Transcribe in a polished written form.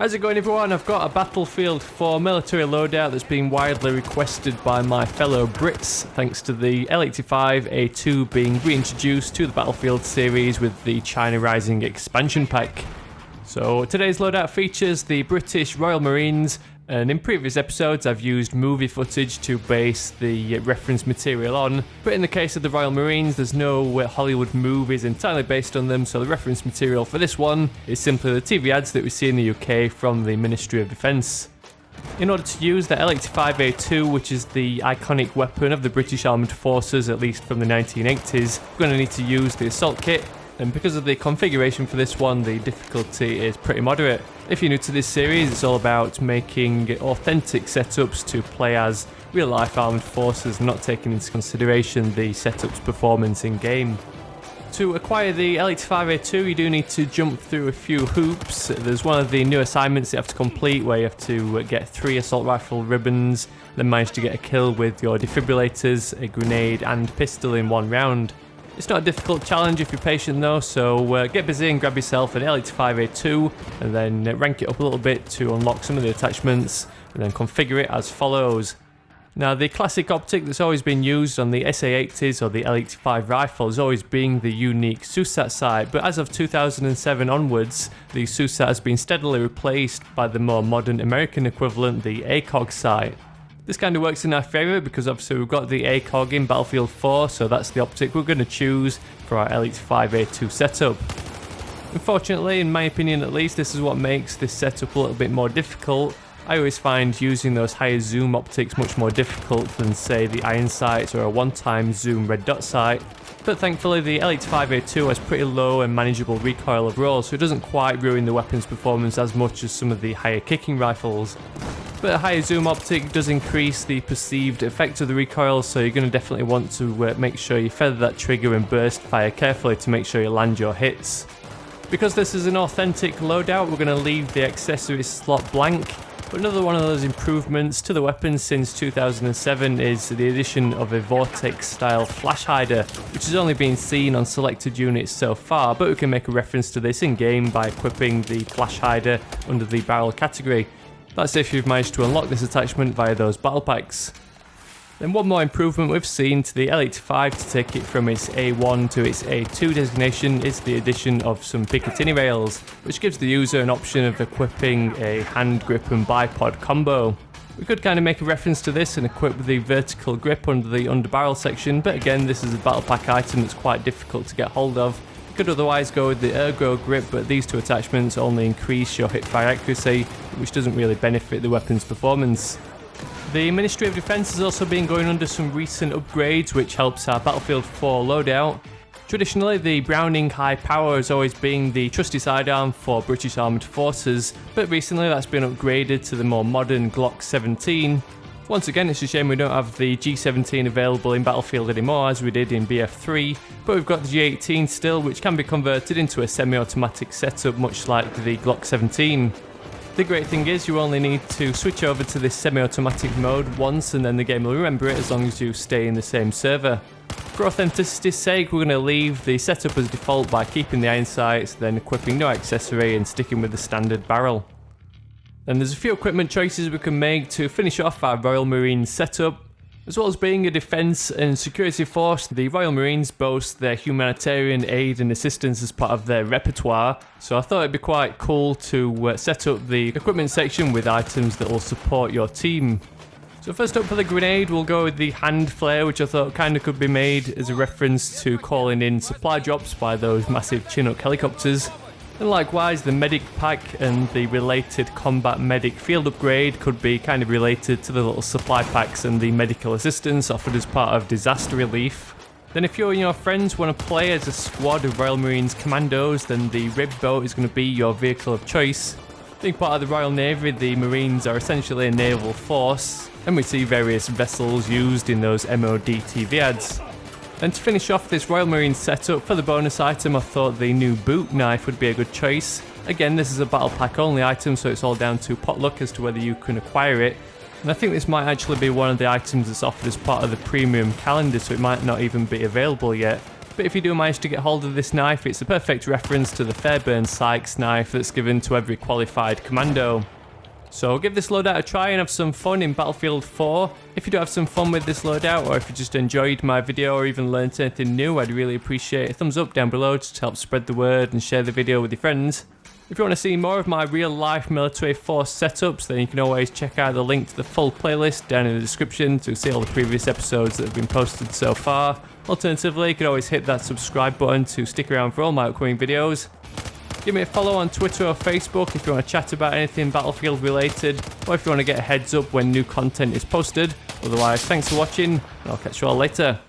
How's it going, everyone? I've got a Battlefield 4 military loadout that's been widely requested by my fellow Brits thanks to the L85A2 being reintroduced to the Battlefield series with the China Rising expansion pack. So today's loadout features the British Royal Marines, and in previous episodes I've used movie footage to base the reference material on, but in the case of the Royal Marines there's no Hollywood movies entirely based on them, so the reference material for this one is simply the TV ads that we see in the UK from the Ministry of Defence. In order to use the L85A2, which is the iconic weapon of the British Armed Forces, at least from the 1980s, we're going to need to use the assault kit. And because of the configuration for this one, the difficulty is pretty moderate. If you're new to this series, it's all about making authentic setups to play as real-life armed forces, not taking into consideration the setup's performance in-game. To acquire the L85A2, you do need to jump through a few hoops. There's one of the new assignments you have to complete where you have to get 3 assault rifle ribbons, then manage to get a kill with your defibrillators, a grenade and pistol in one round. It's not a difficult challenge if you're patient though, so get busy and grab yourself an L85A2 and then rank it up a little bit to unlock some of the attachments and then configure it as follows. Now, the classic optic that's always been used on the SA-80s or the L85 rifle has always been the unique SUSAT sight, but as of 2007 onwards, the SUSAT has been steadily replaced by the more modern American equivalent, the ACOG sight. This kind of works in our favour because obviously we've got the ACOG in Battlefield 4, so that's the optic we're going to choose for our L85A2 setup. Unfortunately, in my opinion at least, this is what makes this setup a little bit more difficult. I always find using those higher zoom optics much more difficult than, say, the iron sights or a one-time zoom red dot sight. But thankfully the L85A2 has pretty low and manageable recoil overall, so it doesn't quite ruin the weapon's performance as much as some of the higher kicking rifles. But a higher zoom optic does increase the perceived effect of the recoil, so you're going to definitely want to make sure you feather that trigger and burst fire carefully to make sure you land your hits. Because this is an authentic loadout, we're going to leave the accessories slot blank. But another one of those improvements to the weapon since 2007 is the addition of a Vortex style flash hider, which has only been seen on selected units so far, but we can make a reference to this in game by equipping the flash hider under the barrel category. That's if you've managed to unlock this attachment via those battle packs. Then one more improvement we've seen to the L85 to take it from its A1 to its A2 designation is the addition of some Picatinny rails, which gives the user an option of equipping a hand grip and bipod combo. We could kind of make a reference to this and equip the vertical grip under the underbarrel section, but again this is a battle pack item that's quite difficult to get hold of. You could otherwise go with the ergo grip, but these two attachments only increase your hipfire accuracy, which doesn't really benefit the weapon's performance. The Ministry of Defence has also been going under some recent upgrades which helps our Battlefield 4 loadout. Traditionally, the Browning High Power has always been the trusty sidearm for British Armed Forces, but recently that's been upgraded to the more modern Glock 17. Once again, it's a shame we don't have the G17 available in Battlefield anymore as we did in BF4, but we've got the G18 still, which can be converted into a semi-automatic setup much like the Glock 17. The great thing is you only need to switch over to this semi-automatic mode once and then the game will remember it as long as you stay in the same server. For authenticity's sake, we're going to leave the setup as default by keeping the iron sights, then equipping no accessory and sticking with the standard barrel. Then there's a few equipment choices we can make to finish off our Royal Marines setup. As well as being a defence and security force, the Royal Marines boast their humanitarian aid and assistance as part of their repertoire, so I thought it'd be quite cool to set up the equipment section with items that will support your team. So first up for the grenade, we'll go with the hand flare, which I thought kind of could be made as a reference to calling in supply drops by those massive Chinook helicopters. And likewise, the medic pack and the related combat medic field upgrade could be kind of related to the little supply packs and the medical assistance offered as part of disaster relief. Then if you and your friends want to play as a squad of Royal Marines commandos, then the Rib boat is going to be your vehicle of choice. Being part of the Royal Navy, the Marines are essentially a naval force, and we see various vessels used in those MOD TV ads. And to finish off this Royal Marines setup, for the bonus item I thought the new boot knife would be a good choice. Again, this is a battle pack only item, so it's all down to potluck as to whether you can acquire it. And I think this might actually be one of the items that's offered as part of the premium calendar, so it might not even be available yet. But if you do manage to get hold of this knife, it's a perfect reference to the Fairbairn Sykes knife that's given to every qualified commando. So give this loadout a try and have some fun in Battlefield 4. If you do have some fun with this loadout, or if you just enjoyed my video or even learned anything new, I'd really appreciate a thumbs up down below just to help spread the word and share the video with your friends. If you want to see more of my real life military force setups, then you can always check out the link to the full playlist down in the description to see all the previous episodes that have been posted so far. Alternatively, you can always hit that subscribe button to stick around for all my upcoming videos. Give me a follow on Twitter or Facebook if you want to chat about anything Battlefield related, or if you want to get a heads up when new content is posted. Otherwise, thanks for watching, and I'll catch you all later.